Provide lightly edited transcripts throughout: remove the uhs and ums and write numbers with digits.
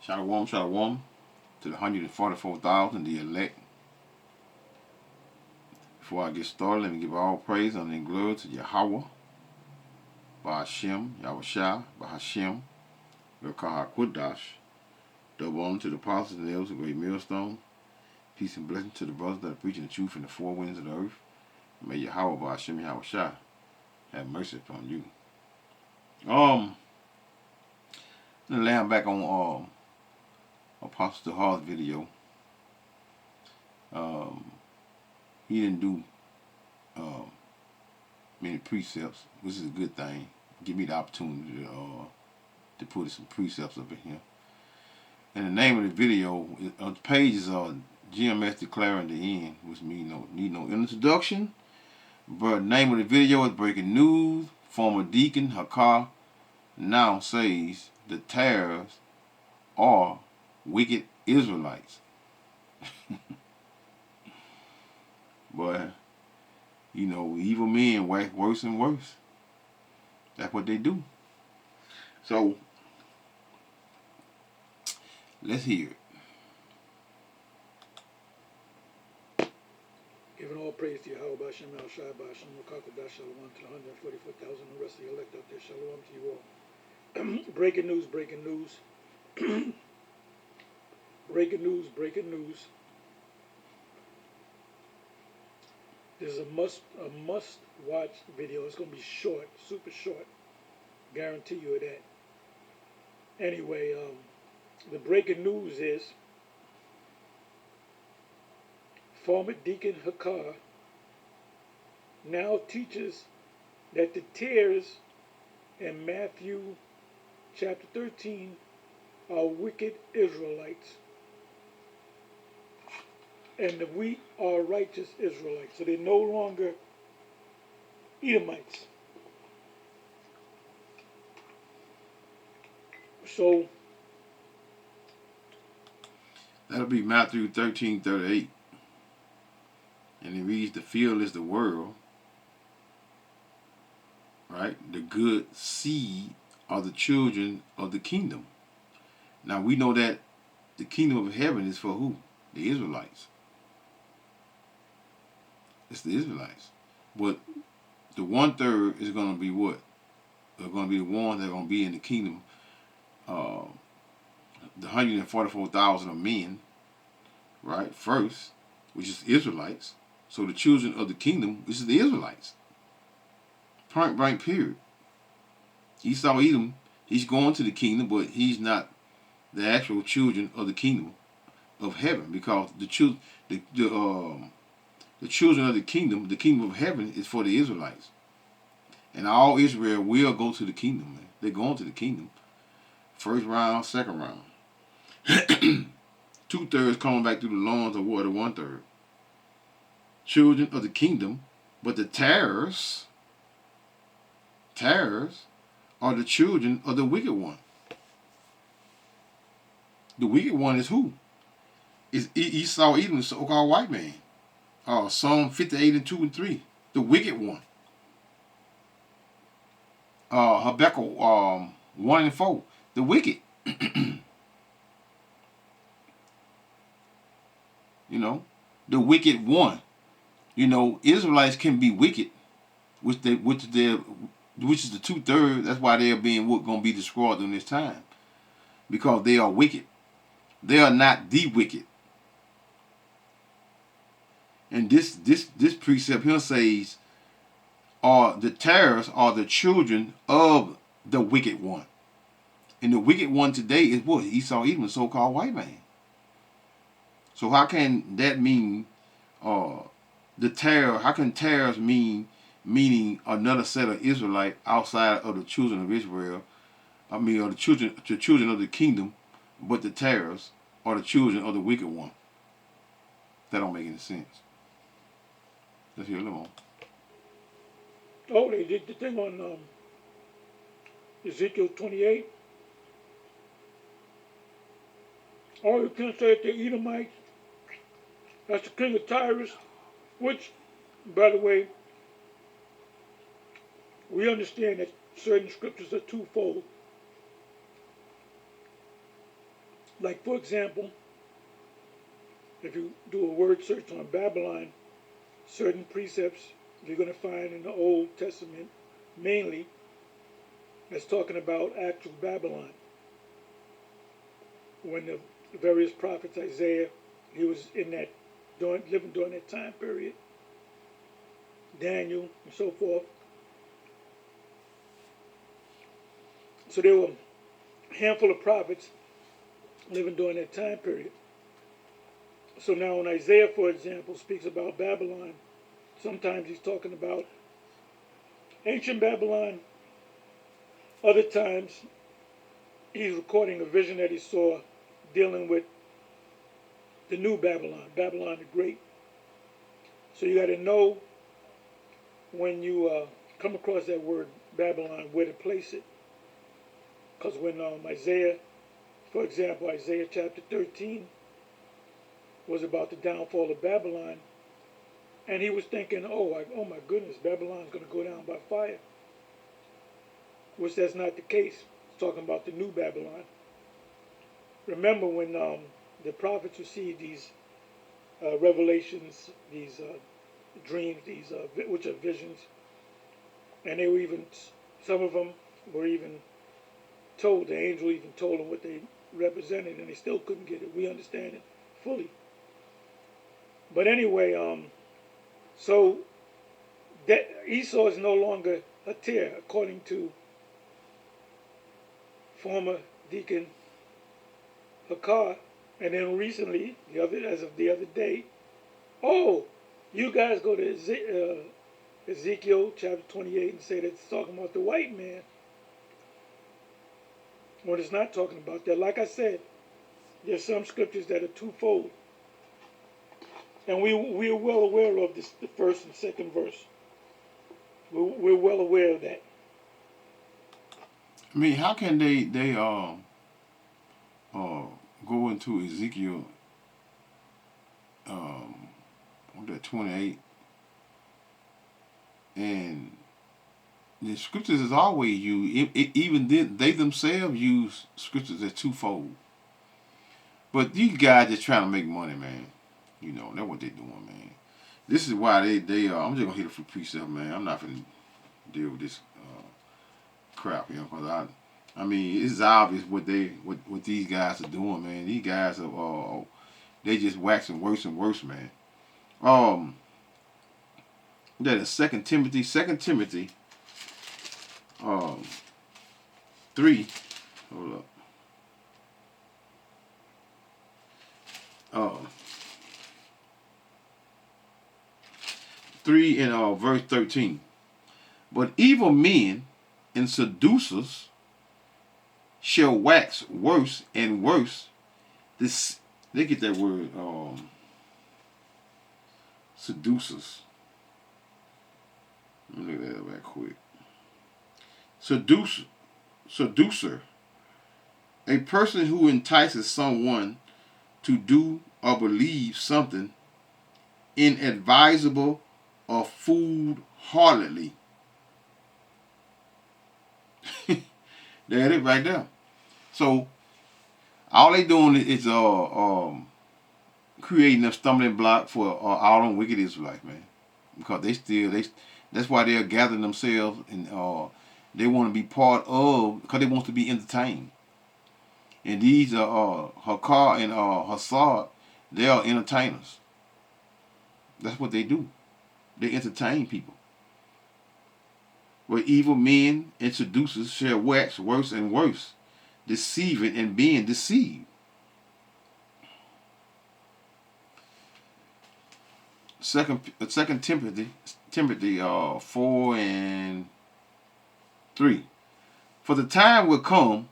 Shalom, shalom to the 144,000, the elect. Before I get started, let me give all praise and glory to Yahweh, Ba'ashem, Yahushua, Ba'ashem, Hakah Qudash. Double honor to the apostles and elders of the great millstone. Peace and blessing to the brothers that are preaching the truth in the four winds of the earth. May Yahweh, Ba'ashem, Yahushua have mercy upon you. Let me land back on Apostle Hall's video. He didn't do many precepts, which is a good thing. Give me the opportunity to put some precepts up in here. And the name of the video on the page is GMS Declaring the End, which means need no introduction. But the name of the video is Breaking News. Former Deacon Hakah now says the tares are wicked Israelites. But, evil men wax worse and worse. That's what they do. So, let's hear it. Giving all praise to Yahweh, Ba'ashem, Yahushua, Ba'ashem, Hakah, Shalom to the 144,000, the rest of the elect out there. Shalom to you all. Breaking news, breaking news. Breaking news, breaking news. This is a must watch video. It's going to be short, super short. Guarantee you that. Anyway, the breaking news is former Deacon Hakah now teaches that the tares in Matthew chapter 13 are wicked Israelites, and the wheat are righteous Israelites. So they're no longer Edomites. So that'll be Matthew 13:38. And it reads, the field is the world, right? The good seed are the children of the kingdom. Now we know that the kingdom of heaven is for who? The Israelites. It's the Israelites. But the 1/3 is going to be what? They're going to be the ones that are going to be in the kingdom. The 144,000 of men, right? First, which is Israelites. So the children of the kingdom, which is the Israelites. Point blank, period. Esau Edom, he's going to the kingdom, but he's not the actual children of the kingdom of heaven, because the children of the kingdom of heaven is for the Israelites. And all Israel will go to the kingdom, man. They're going to the kingdom. First round, second round. 2/3 coming back through the loins of what? The 1/3. Children of the kingdom, but the tares are the children of the wicked one. The wicked one is who? Is Esau Edom, the so-called white man. Psalm 58:2-3. The wicked one. Habakkuk 1:4. The wicked. The wicked one. Israelites can be wicked, which is the 2/3. That's why they're being going to be destroyed in this time, because they are wicked. They are not the wicked. And this precept here says, the tares are the children of the wicked one. And the wicked one today is what? Esau Edom, the so-called white man. So how can that mean the tares? How can tares meaning another set of Israelite outside of the children of Israel? Or the children of the kingdom, but the tares are the children of the wicked one. That don't make any sense. Let's hear a little more. Oh, they did the thing on Ezekiel 28. Oh, you can't say that they're Edomites. That's the king of Tyrus, which, by the way, we understand that certain scriptures are twofold. Like, for example, if you do a word search on Babylon, certain precepts you're going to find in the Old Testament mainly that's talking about actual Babylon. When the various prophets, Isaiah, he was in that, living during that time period, Daniel, and so forth. So there were a handful of prophets living during that time period. So now when Isaiah, for example, speaks about Babylon, sometimes he's talking about ancient Babylon. Other times he's recording a vision that he saw dealing with the new Babylon, Babylon the Great. So you got to know when you come across that word Babylon, where to place it. Because when Isaiah, for example, Isaiah chapter 13 was about the downfall of Babylon, and he was thinking, oh my goodness, Babylon's going to go down by fire. Which that's not the case. It's talking about the new Babylon. Remember when the prophets received these revelations, these dreams, these which are visions, and they were even, some of them were even told, the angel even told them what they represented, and they still couldn't get it. We understand it fully. But anyway, so that Esau is no longer a tear, according to former Deacon Hakah, and then recently, as of the other day, you guys go to Ezekiel chapter 28 and say that it's talking about the white man. When it's not talking about that. Like I said, there's some scriptures that are twofold. And we are well aware of this, the first and second verse. We're well aware of that. I mean, how can they go into Ezekiel 28, and the scriptures is always used. Even they themselves use scriptures as twofold. But these guys just trying to make money, man. You know, that's what they doing, man. This is why they I'm just gonna hit it for precept, man. I'm not gonna deal with this crap, you know, because I mean, it's obvious what these guys are doing, man. These guys are they just waxing worse and worse, man. That is Second Timothy 3. Hold up. 3 and verse 13. But evil men and seducers shall wax worse and worse. This, they get that word seducers. Let me look that up right quick. Seducer. A person who entices someone to do or believe something inadvisable or foolhardily. There it is right there. So all they doing is creating a stumbling block for all them wicked Israelites, man. Because that's why they're gathering themselves and they want to be part of, because they want to be entertained. And these Hakah and Hassad, they are entertainers. That's what they do. They entertain people. Where evil men and seducers shall wax worse and worse, deceiving and being deceived. Second Timothy 4 and 3. For the time will come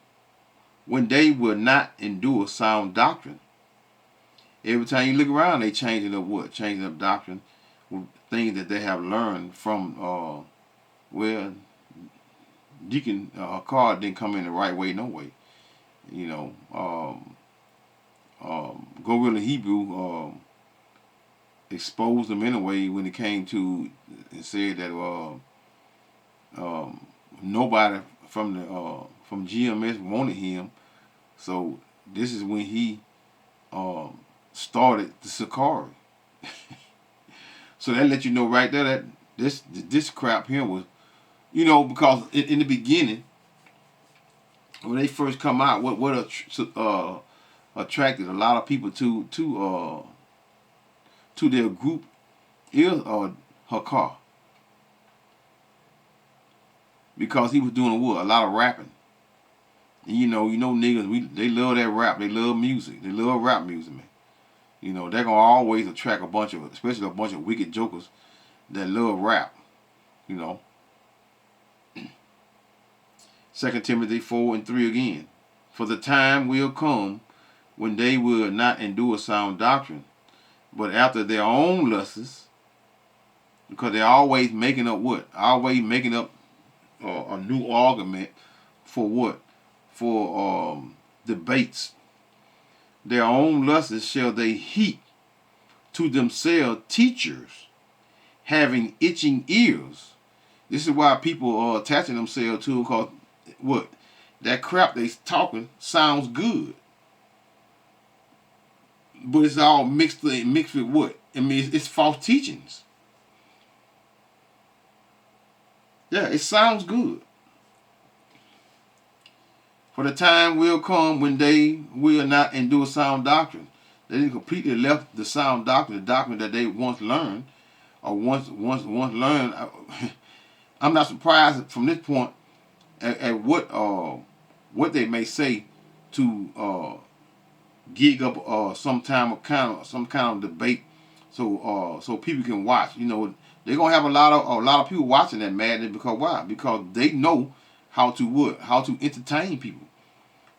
when they will not endure sound doctrine. Every time you look around, they changing up what? Changing up doctrine with things that they have learned from Deacon Hakah didn't come in the right way, no way. You know, Gorilla Hebrew exposed them anyway when it came to and said that nobody from GMS wanted him, so this is when he started the Sakari. So that let you know right there that this crap here was, because in the beginning, when they first come out, what attracted a lot of people to their group is Hakah, because he was doing what, a lot of rapping. And niggas, they love that rap. They love music. They love rap music, man. They're gonna always attract especially a bunch of wicked jokers that love rap. 2 Timothy 4:3 again. For the time will come when they will not endure sound doctrine, but after their own lusts, because they're always making up what? Always making up a new argument for what? For debates. Their own lusts shall they heap to themselves teachers, having itching ears. This is why people are attaching themselves to, because what? That crap they talking sounds good. But it's all mixed with what? I mean, it's false teachings. Yeah, it sounds good. For the time will come when they will not endure sound doctrine. They completely left the sound doctrine, the doctrine that they once learned, or once learned. I'm not surprised from this point at what they may say to gig up some kind of debate, so people can watch. They're gonna have a lot of people watching that madness, because why? Because they know how to entertain people.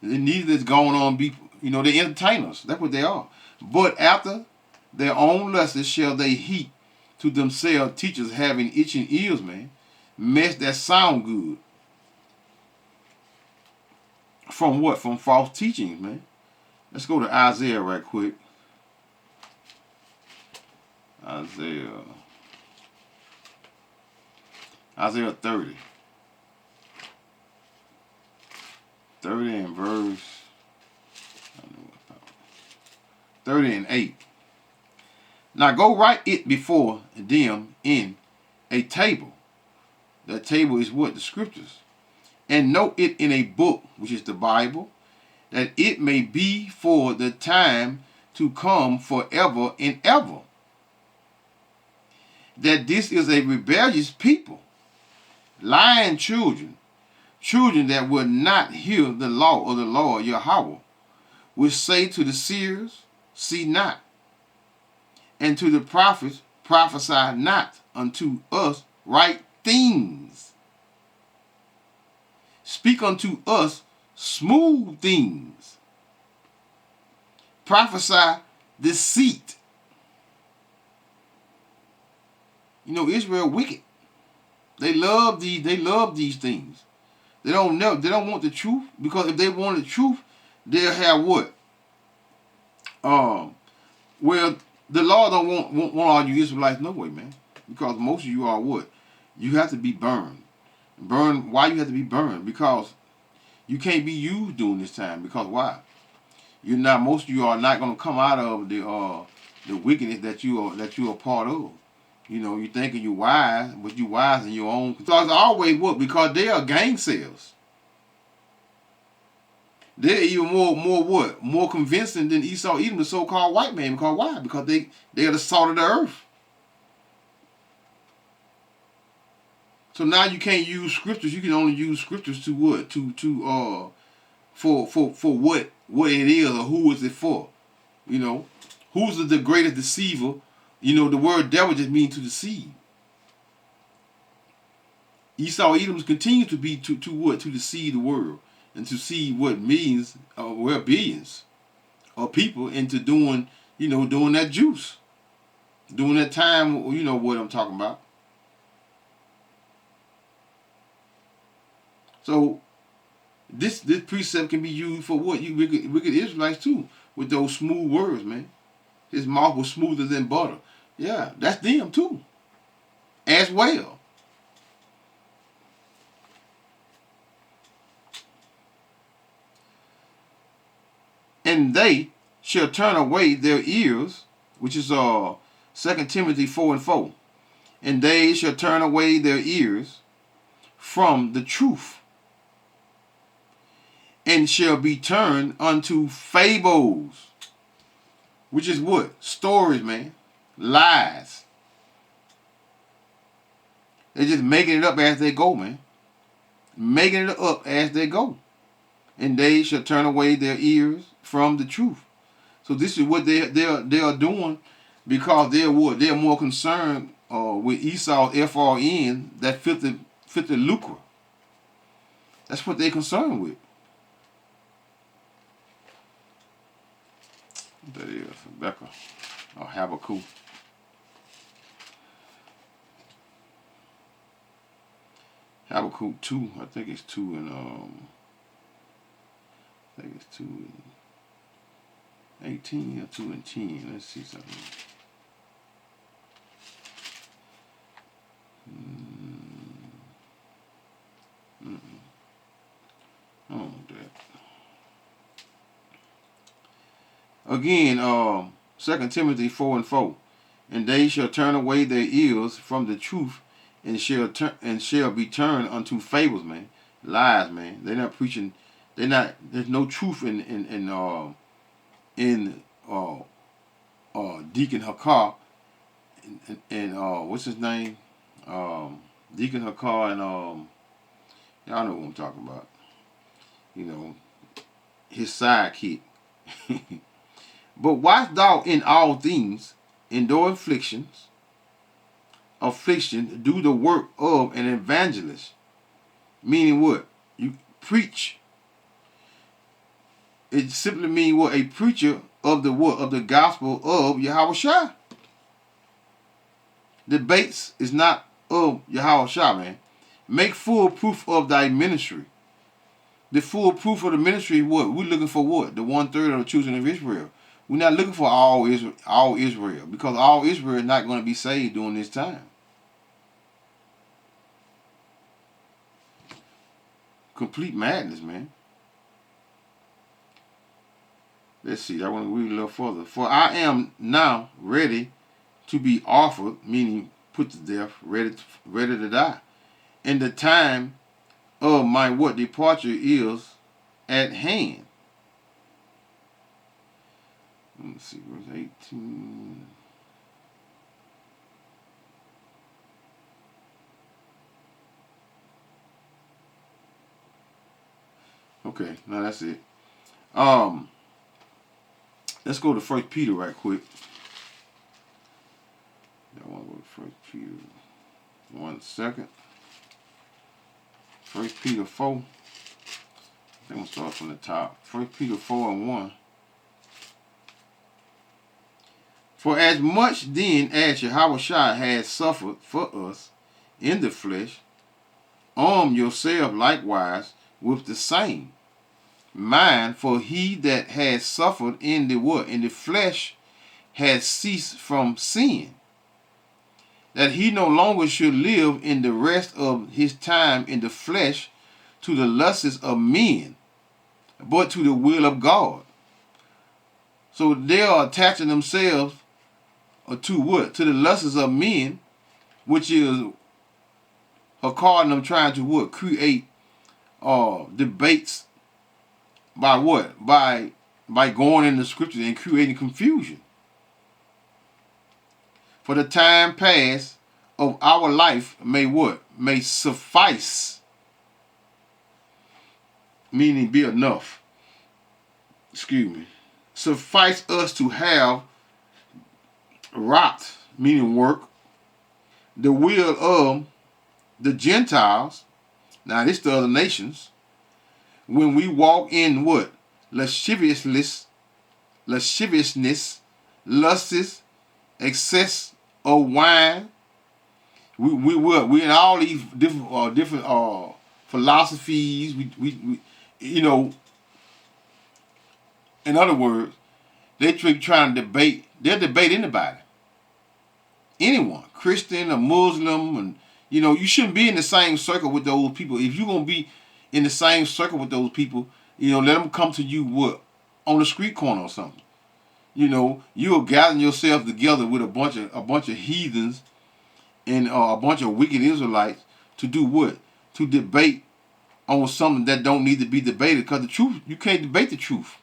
The need that's going on they entertainers. That's what they are. But after their own lusts shall they heap to themselves teachers having itching ears, man. Mess that sound good. From what? From false teachings, man. Let's go to Isaiah right quick. Isaiah 30. 30 and verse 30 and 8. Now go write it before them in a table. That table is what? The scriptures. And note it in a book, which is the Bible, that it may be for the time to come forever and ever. That this is a rebellious people, lying children that will not hear the law of the Lord Yahweh, which say to the seers, see not, and to the prophets, prophesy not unto us right things. Speak unto us smooth things. Prophesy deceit. Israel wicked. They love these things. They don't want the truth, because if they wanted the truth, they'll have what? Well, the Lord don't want all you Israelites no way, man. Because most of you are what? You have to be burned. Why you have to be burned? Because you can't be used during this time. Because why? Most of you are not going to come out of the wickedness that you are part of. You thinking you wise, but you wise in your own. Because always what? Because they are gainsayers. They're even more what? More convincing than Esau, even the so-called white man. Because why? Because they are the salt of the earth. So now you can't use scriptures. You can only use scriptures to what? For what it is, or who is it for? Who's the greatest deceiver? The word devil just means to deceive. Esau Edoms continue to be to what? To deceive the world, and to see what millions or billions of people into doing that juice, doing that time. What I'm talking about. So this precept can be used for what? You wicked Israelites too, with those smooth words, man. His mouth was smoother than butter. Yeah, that's them too, as well. and they shall turn away their ears, which is 2 Timothy 4:4. And they shall turn away their ears from the truth, and shall be turned unto fables, which is what? Stories, man. Lies. They're just making it up as they go, man. Making it up as they go. And they shall turn away their ears from the truth. So this is what they are doing, because they're what? They're more concerned with Esau's FRN, that filthy lucre. That's what they're concerned with. That is Rebecca or Habakkuk. Habakkuk 2, I think it's 2 and I think it's 2 and 18 or 2 and 10. Let's see something. I don't want that. Again, 2 Timothy 4:4. And they shall turn away their ears from the truth, and shall be turned unto fables, man. Lies, man. They're not preaching. They're not. There's no truth in Deacon Hakah and what's his name? Deacon Hakah and y'all know what I'm talking about. You know, his sidekick. But watch thou in all things, endure affliction, do the work of an evangelist. Meaning what? You preach. It simply means what? A preacher of the what? Of the gospel of Yahushua. Debates is not of Yahushua, man. Make full proof of thy ministry. The full proof of the ministry is what? We're looking for what? The 1/3 of the children of Israel. We're not looking for all Israel, because all Israel is not going to be saved during this time. Complete madness, man. Let's see. I want to read a little further. For I am now ready to be offered, meaning put to death, ready to die. And the time of my what? Departure is at hand. Let's see, verse 18. Okay, now that's it. Let's go to 1 Peter right quick. I want to go to 1 Peter. 1 second. 1 Peter 4. I think I'm going to start from the top. 1 Peter 4:1. For as much then as Yahushua has suffered for us in the flesh, arm yourself likewise with the same mind, for he that has suffered in the what? In the flesh has ceased from sin, that he no longer should live in the rest of his time in the flesh to the lusts of men, but to the will of God. So they are attaching themselves to what? To the lusts of men, which is according to them trying to what? Create debates by what? By going in the scriptures and creating confusion. For the time past of our life may what? May suffice. Meaning be enough. Excuse me. Suffice us to have wrought, meaning work, the will of the Gentiles. Now this the other nations. When we walk in what? Lasciviousness, lusts, excess of wine. We in all these different philosophies. We you know. In other words, they're trying to debate. They'll debate anybody, anyone, Christian or Muslim, and you shouldn't be in the same circle with those people. If you're gonna be in the same circle with those people, let them come to you what? on the street corner or something. You know, you're gathering yourself together with a bunch of heathens and a bunch of wicked Israelites to do what? To debate on something that don't need to be debated, because the truth, you can't debate the truth.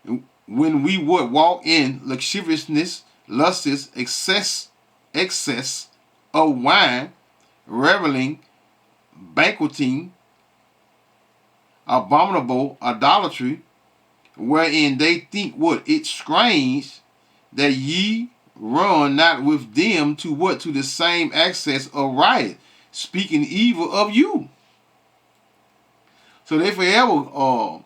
And when we would walk in lasciviousness, lustness, excess of wine, reveling, banqueting, abominable idolatry, wherein they think what? It's strange that ye run not with them to what? To the same excess of riot, speaking evil of you. So they forever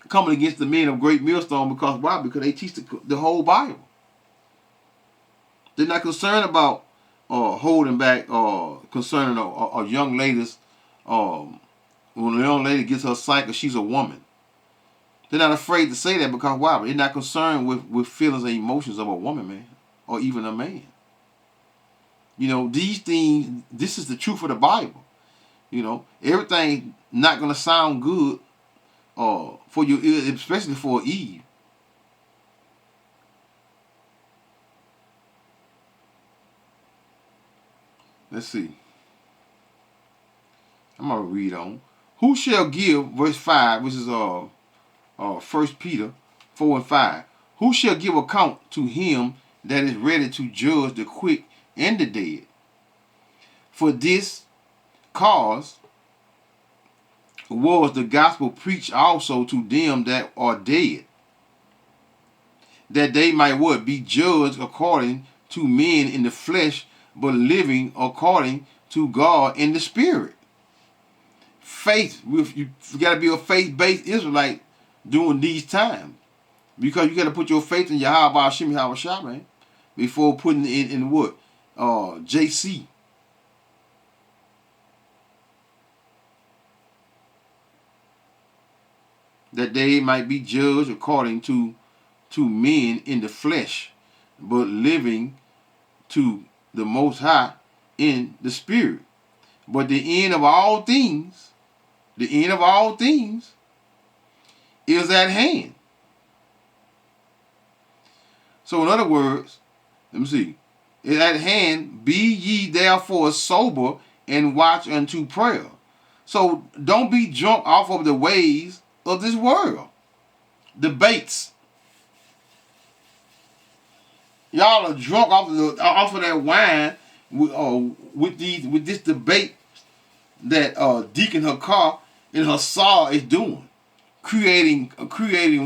coming against the men of great millstone, because why? Because they teach the whole Bible. They're not concerned about holding back concerning a young lady's when a young lady gets her cycle, she's a woman. They're not afraid to say that, because why? They're not concerned with feelings and emotions of a woman, man, or even a man. You know, these things, this is the truth of the Bible. You know, everything not going to sound good for your ear, especially for Eve. Let's see. I'm going to read on. Who shall give, verse 5, which is 1 Peter 4 and 5. Who shall give account to him that is ready to judge the quick and the dead? For this cause was the gospel preached also to them that are dead, that they might what? Be judged according to men in the flesh, but living according to God in the spirit. Faith, you got to be a faith-based Israelite during these times, because you got to put your faith in Yahweh Hashem Yahweh, man, before putting it in what? JC. That they might be judged according to men in the flesh, but living to the Most High in the spirit. But the end of all things, is at hand. So in other words, let me see. Is at hand, be ye therefore sober and watch unto prayer. So don't be drunk off of the ways of this world. Debates. Y'all are drunk off of that wine with this debate that Deacon Hakah and Hassar is doing. Creating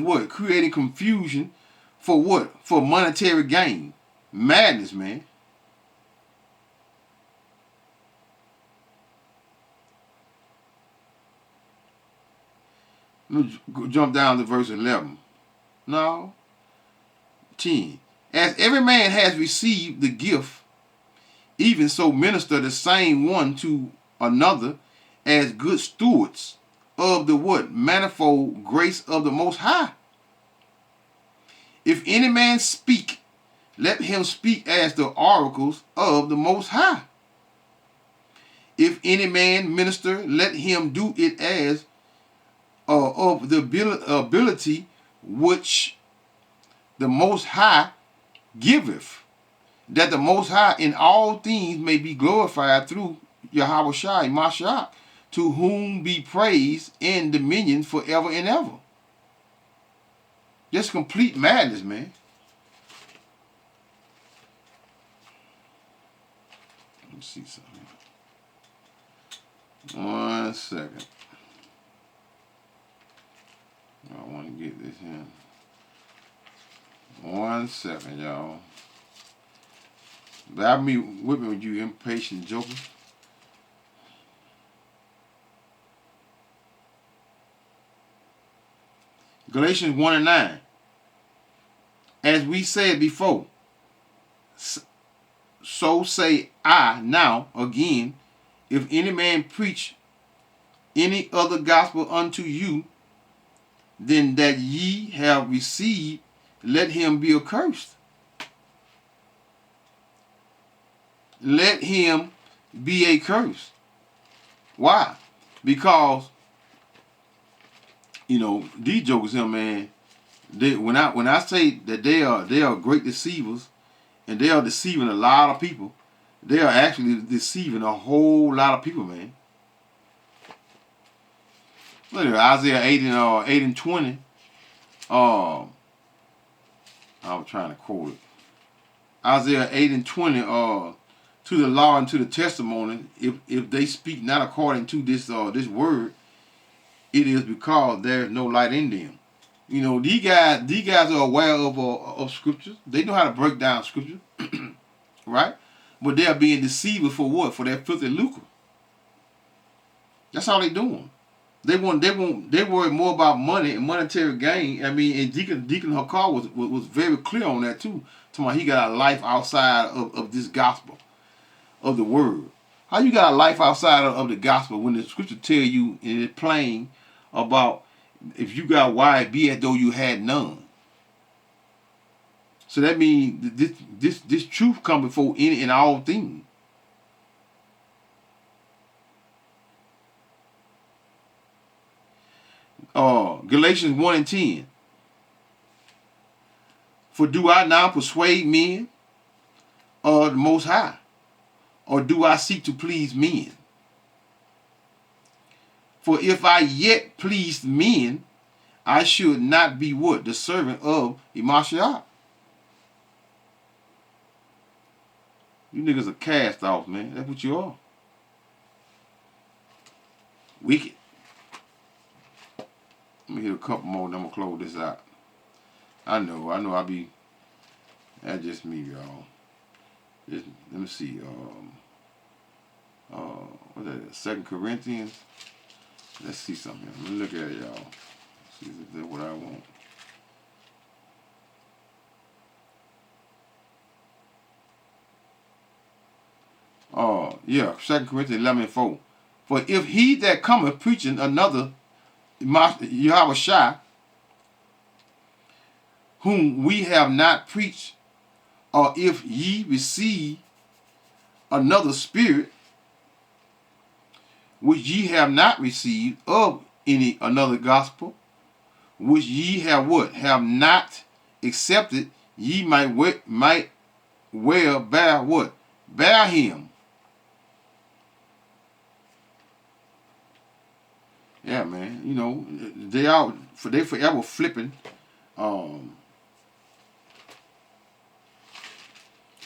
what? Creating confusion for what? For monetary gain. Madness, man. Let me jump down to verse 11. No. 10. As every man has received the gift, even so minister the same one to another as good stewards of the what? Manifold grace of the Most High. If any man speak, let him speak as the oracles of the Most High. If any man minister, let him do it as of the ability which the Most High giveth, that the Most High in all things may be glorified through Yahweh Shai Mashiach, to whom be praise and dominion forever and ever. Just complete madness, man. Let me see something. 1 second. I want to get this in. 1 second, y'all. Bear me with me, you impatient joker. Galatians 1 and 9. As we said before, so say I now again, if any man preach any other gospel unto you than that ye have received, let him be accursed. Let him be a curse. Why? Because You know, these jokers here, man. When I say that they are great deceivers and they are deceiving a lot of people, they are actually deceiving a whole lot of people, man. Look at Isaiah 8 and 20. I was trying to quote it. Isaiah 8 and 20. To the law and to the testimony, if they speak not according to this word, it is because there is no light in them. You know, these guys are aware of scriptures. They know how to break down scripture, right? But they are being deceived for what? For their filthy lucre. That's all they doing. They worry more about money and monetary gain. I mean, and Deacon Hakah was very clear on that too. Talking about he got a life outside of this gospel, of the word. How you got a life outside of the gospel when the scripture tell you in it plain about if you got wife, be as though you had none. So that means this truth come before any and all things. Galatians 1 and 10. For do I now persuade men of the Most High? Or do I seek to please men? For if I yet pleased men, I should not be what? The servant of Mashiach. You niggas are cast off, man. That's what you are. Wicked. Let me hit a couple more, then I'm going to close this out. I know I be... That's just me, y'all. Let me see. What's that? 2 Corinthians? Let's see something. Let me look at it, y'all. See if that's what I want. Yeah, 2 Corinthians 11 and 4. For if he that cometh preaching another Yahweh Shai, whom we have not preached, or if ye receive another spirit, which ye have not received of any another gospel, which ye have what? Have not accepted, ye might well bear what? Bear him. Yeah, man. You know, they forever flipping.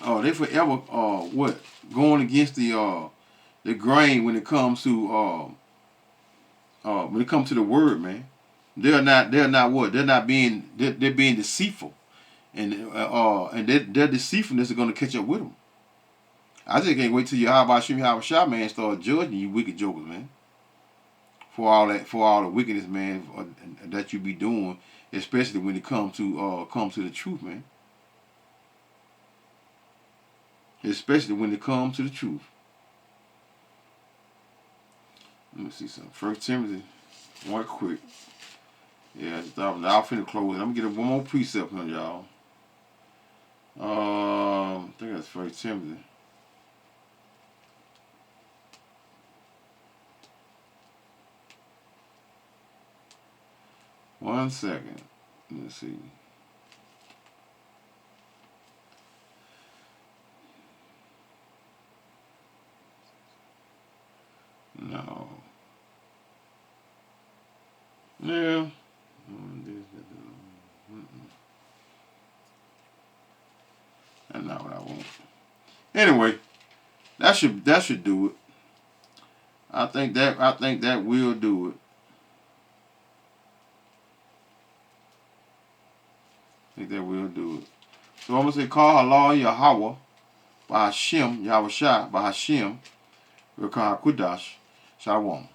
They forever what? Going against the grain when it comes to the word, man. They're not what? They're being deceitful, and their deceitfulness is going to catch up with them. I just can't wait till Yahweh Shai, man, start judging you wicked jokers, man. For all the wickedness, man, that you be doing, especially when it comes to the truth, man. Especially when it comes to the truth. Let me see something. 1 Timothy, one quick. Yeah, I'll finna close it. I'm gonna get one more precept on y'all. I think that's 1 Timothy. One second. Let's see. No. Yeah. That's not what I want. Anyway, that should do it. I think that will do it. I think that will do it. So I'm gonna say call Allah Yahweh by Hashem, Yahweh Shai, by Hashem, Rakah Kudash, Shalom.